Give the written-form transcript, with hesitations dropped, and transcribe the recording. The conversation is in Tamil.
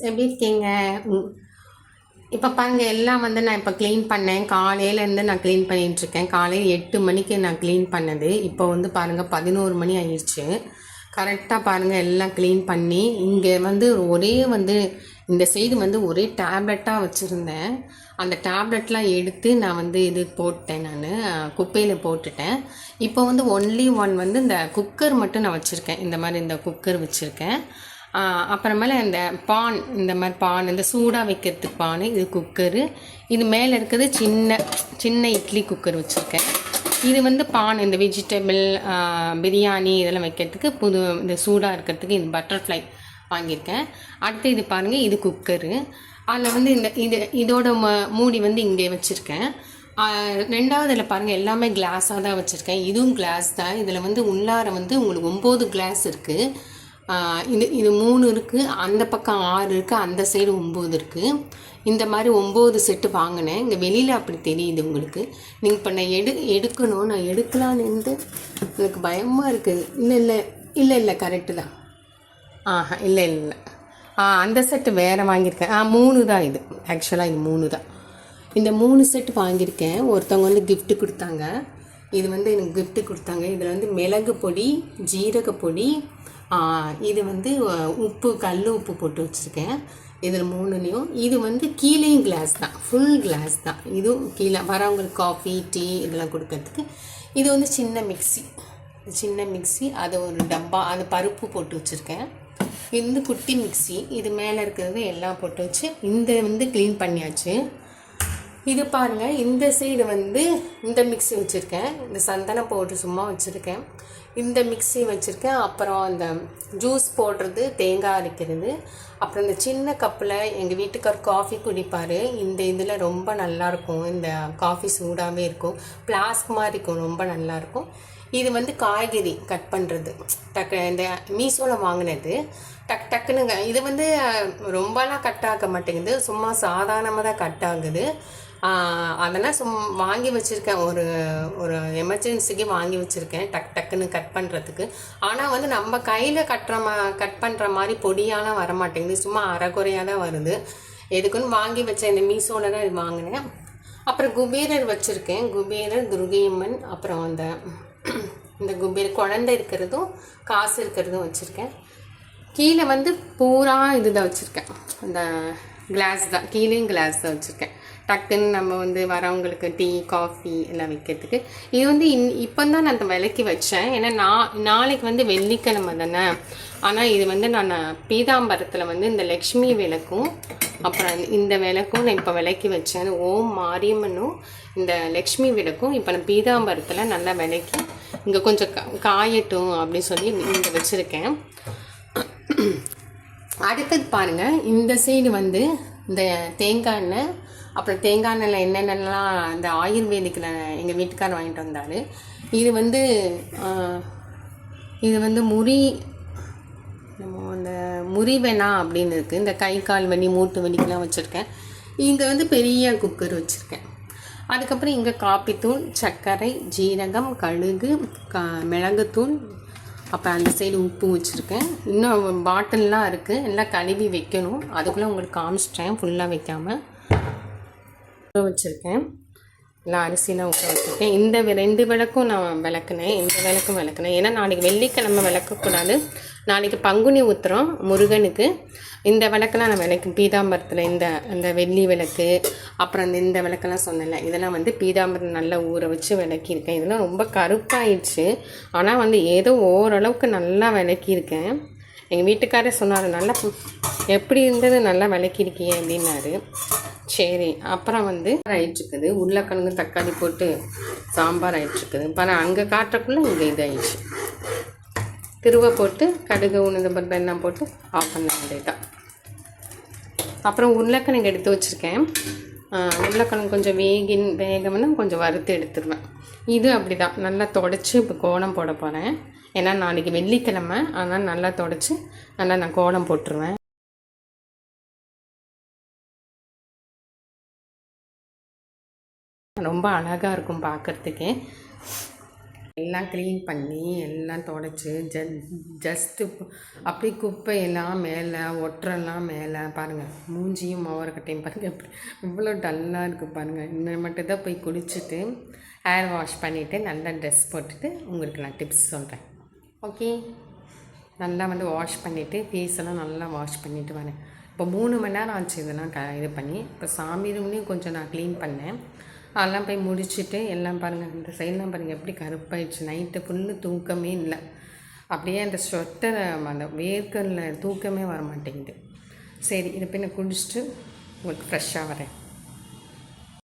எப்படி இருக்கீங்க? இப்போ பாருங்க எல்லாம் வந்து நான் இப்போ க்ளீன் பண்ணேன். காலையிலேருந்து நான் க்ளீன் பண்ணிகிட்ருக்கேன். காலையில் 8 மணிக்கு நான் க்ளீன் பண்ணது. இப்போ வந்து பாருங்கள் 11 மணி ஆயிடுச்சு. கரெக்டாக பாருங்கள் எல்லாம் க்ளீன் பண்ணி இங்கே வந்து ஒரே வந்து இந்த சைடு வந்து ஒரே டேப்லெட்டாக வச்சுருந்தேன். அந்த டேப்லெட்லாம் எடுத்து நான் வந்து இது போட்டேன், நான் குப்பையில் போட்டுட்டேன். இப்போ வந்து ஒன்லி ஒன் வந்து இந்த குக்கர் மட்டும் நான் வச்சுருக்கேன். இந்த மாதிரி இந்த குக்கர் வச்சுருக்கேன். அப்புறமேல இந்த பான், இந்த மாதிரி பான், இந்த சூடாக வைக்கிறதுக்கு பான், இது குக்கரு. இது மேலே இருக்கிறது சின்ன சின்ன இட்லி குக்கர் வச்சுருக்கேன். இது வந்து பான், இந்த வெஜிடபிள் பிரியாணி இதெல்லாம் வைக்கிறதுக்கு புது இந்த சூடாக இருக்கிறதுக்கு இது பட்டர்ஃப்ளை வாங்கியிருக்கேன். அடுத்து இது பாருங்கள், இது குக்கரு. அதில் வந்து இதோட மூடி வந்து இங்கே வச்சுருக்கேன். ரெண்டாவதில் பாருங்கள் எல்லாமே கிளாஸாக தான் வச்சுருக்கேன். இதுவும் கிளாஸ் தான். இதில் வந்து உள்ளார வந்து உங்களுக்கு 9 கிளாஸ் இருக்குது. இது 3 இருக்குது, அந்த பக்கம் 6 இருக்குது, அந்த சைடு 9 இருக்குது. இந்த மாதிரி 9 செட்டு வாங்கினேன். இங்கே வெளியில் அப்படி தெரியுது உங்களுக்கு. நீங்கள் இப்போ நான் எடுக்கணும், நான் எடுக்கலான்னு எனக்கு பயமாக இருக்குது. இல்லை கரெக்டு தான். இல்லை அந்த செட்டு வேறு வாங்கியிருக்கேன். 3 தான் இது. ஆக்சுவலாக இது 3 தான். இந்த 3 செட்டு வாங்கியிருக்கேன். ஒருத்தவங்க வந்து கிஃப்ட்டு கொடுத்தாங்க. இது வந்து எனக்கு கிஃப்ட்டு கொடுத்தாங்க. இதில் வந்து மிளகு பொடி, ஜீரக பொடி, இது வந்து உப்பு, கல் உப்பு போட்டு வச்சுருக்கேன். இதில் 3லேயும் இது வந்து கீழேயும் கிளாஸ் தான், ஃபுல் கிளாஸ் தான். இதுவும் கீழே வரவங்களுக்கு காஃபி டீ இதெல்லாம் கொடுக்கறதுக்கு. இது வந்து சின்ன மிக்சி, அது ஒரு டப்பா, அது பருப்பு போட்டு வச்சுருக்கேன். இது வந்து குட்டி மிக்சி. இது மேலே இருக்கிறது எல்லாம் போட்டு வச்சு இந்த வந்து க்ளீன் பண்ணியாச்சு. இது பாருங்கள், இந்த சைடு வந்து இந்த மிக்சி வச்சுருக்கேன். இந்த சந்தன பவுட்ரு சும்மா வச்சுருக்கேன். இந்த மிக்சி வச்சுருக்கேன். அப்புறம் இந்த ஜூஸ் போடுறது, தேங்காய் அரைக்கிறது. அப்புறம் இந்த சின்ன கப்பில் எங்கள் வீட்டுக்கார் காஃபி குடிப்பார். இந்த இதில் ரொம்ப நல்லாயிருக்கும். இந்த காஃபி சூடாகவே இருக்கும், ஃப்ளாஸ்க் மாதிரி இருக்கும், ரொம்ப நல்லாயிருக்கும். இது வந்து காய்கறி கட் பண்ணுறது, இந்த மீஷோவில் வாங்கினது. டக்குன்னு இது வந்து ரொம்பலாம் கட் ஆக மாட்டேங்குது, சும்மா சாதாரணமாக தான் கட் ஆகுது. அதெல்லாம் வாங்கி வச்சுருக்கேன். ஒரு எமர்ஜென்சிக்கு வாங்கி வச்சுருக்கேன், டக்குன்னு கட் பண்ணுறதுக்கு. ஆனால் வந்து நம்ம கையில் கட் பண்ணுற மாதிரி பொடியாலாம் வர மாட்டேங்குது, சும்மா அரைக்குறையாக தான் வருது. எதுக்குன்னு வாங்கி வச்சேன். இந்த மீஷோவில் தான் இது வாங்கினேன். அப்புறம் குபேரர் வச்சுருக்கேன். குபேரர், துர்கையம்மன், அப்புறம் இந்த குபேரர் குழந்தை இருக்கிறதும் காசு இருக்கிறதும் வச்சுருக்கேன். கீழே வந்து பூரா இதுதான் வச்சுருக்கேன், அந்த கிளாஸ் தான். கீழேயும் கிளாஸ் தான் வச்சுருக்கேன். டக்குன்னு நம்ம வந்து வரவங்களுக்கு டீ காஃபி எல்லாம் வைக்கிறதுக்கு. இது வந்து இப்போ தான் நான் அந்த விலைக்கு வச்சேன். ஏன்னா நாளைக்கு வந்து வெள்ளிக்கிழமை தானே. ஆனால் இது வந்து நான் பீதாம்பரத்தில் வந்து இந்த லக்ஷ்மி விளக்கும் அப்புறம் இந்த விளக்கும் நான் இப்போ விலைக்கு வச்சேன். ஓம் மாரியம்மனும் இந்த லக்ஷ்மி விளக்கும் இப்போ நான் பீதாம்பரத்தில் நல்லா விலைக்கு இங்கே கொஞ்சம் காயட்டும் அப்படின்னு சொல்லி இங்கே வச்சுருக்கேன். அடுத்தது பாருங்கள், இந்த சைடு வந்து இந்த தேங்காய் எண்ணெய், அப்புறம் தேங்காய் எண்ணெயில் என்னென்னலாம் இந்த ஆயுர்வேதிக்கில் எங்கள் வீட்டுக்காரர் வாங்கிட்டு வந்தார். இது வந்து அந்த முறிவெனா அப்படின்னு இருக்குது. இந்த கை கால் வலி மூட்டு வலிக்கெலாம் வச்சுருக்கேன். இங்கே வந்து பெரிய குக்கர் வச்சுருக்கேன். அதுக்கப்புறம் இங்கே காப்பித்தூள், சர்க்கரை, ஜீரகம், கடுகு, மிளகுத்தூள், அப்புறம் அந்த சைடு உப்பு வச்சுருக்கேன். இன்னும் பாட்டில்லாம் இருக்குது, எல்லாம் கழுவி வைக்கணும். அதுக்குள்ளே உங்களுக்கு காமிச்சிட்டேன், ஃபுல்லாக வைக்காமல் வச்சுருக்கேன். எல்லாம் அரிசிலாம் ஊற வச்சுருக்கேன். இந்த 2 விளக்கும் நான் விளக்குனேன், இந்த விளக்கும் விளக்குனேன். ஏன்னா நாளைக்கு வெள்ளிக்கிழமை விளக்கக்கூடாது, நாளைக்கு பங்குனி உத்திரம் முருகனுக்கு. இந்த விளக்கெல்லாம் நான் பீதாம்பரத்தில் இந்த வெள்ளி விளக்கு, அப்புறம் இந்த விளக்கெல்லாம் சொன்னேன்ல, இதெல்லாம் வந்து பீதாம்பரம் நல்லா ஊற வச்சு விளக்கியிருக்கேன். இதெல்லாம் ரொம்ப கருப்பாயிடுச்சு, ஆனால் வந்து ஏதோ ஓரளவுக்கு நல்லா விளக்கியிருக்கேன். எங்கள் வீட்டுக்காரர் சொன்னார், நல்லா எப்படி இருந்தது, நல்லா விளக்கியிருக்கியே அப்படின்னாரு. சரி. அப்புறம் வந்து ஆயிட்டுருக்குது, உருளைக்கிழங்கு தக்காளி போட்டு சாம்பார் ஆயிட்டுருக்குது. இப்போ நான் அங்கே காட்டுறக்குள்ளே இங்கே இதாகிடுச்சு. திருவை போட்டு கடுகு உளுந்து பருப்பு எண்ணெய் போட்டு ஆஃப் பண்ண வேண்டியதான். அப்புறம் உருளைக்கிழங்கு எடுத்து வச்சுருக்கேன். உருளைக்கிழங்கு கொஞ்சம் வேகம்னா கொஞ்சம் வறுத்து எடுத்துருவேன். இது அப்படி தான் நல்லா தொடச்சி இப்போ கோலம் போட போகிறேன். ஏன்னா நாளைக்கு வெள்ளிக்கிழமை, அதனால் நல்லா தொடச்சி நல்லா நான் கோலம் போட்டுருவேன். ரொம்ப அழகாக இருக்கும் பார்க்குறதுக்கே. எல்லாம் க்ளீன் பண்ணி எல்லாம் தொடச்சி ஜஸ்ட்டு அப்படியே குப்பையெல்லாம் மேலே ஒட்டுறெல்லாம் மேலே பாருங்கள். மூஞ்சியும் மோரக்கட்டையும் பாருங்கள் எப்படி இவ்வளோ டல்லாக இருக்குது பாருங்கள். இன்னும் மட்டும் தான் போய் குளிச்சுட்டு ஹேர் வாஷ் பண்ணிவிட்டு நல்லா ட்ரெஸ் போட்டுட்டு உங்களுக்கு நான் டிப்ஸ் சொல்கிறேன். ஓகே, நல்லா வந்து வாஷ் பண்ணிவிட்டு ஃபேஸெல்லாம் நல்லா வாஷ் பண்ணிவிட்டு வரேன். இப்போ 3 மணி நேரம் ஆச்சு இதெல்லாம் இது பண்ணி. இப்போ சாமி ரூம்லேயும் கொஞ்சம் நான் க்ளீன் பண்ணேன். அதெல்லாம் போய் முடிச்சுட்டு எல்லாம் பாருங்கள். இந்த சைடெலாம் பாருங்கள் எப்படி கருப்பாயிடுச்சு. நைட்டு ஃபுல்லு தூக்கமே இல்லை. அப்படியே அந்த ஸ்வெட்டரை அந்த வேர்க்கரில் தூக்கமே வர மாட்டேங்குது. சரி, இதை போய் நான் குடிச்சிட்டு உங்களுக்கு ஃப்ரெஷ்ஷாக வரேன்.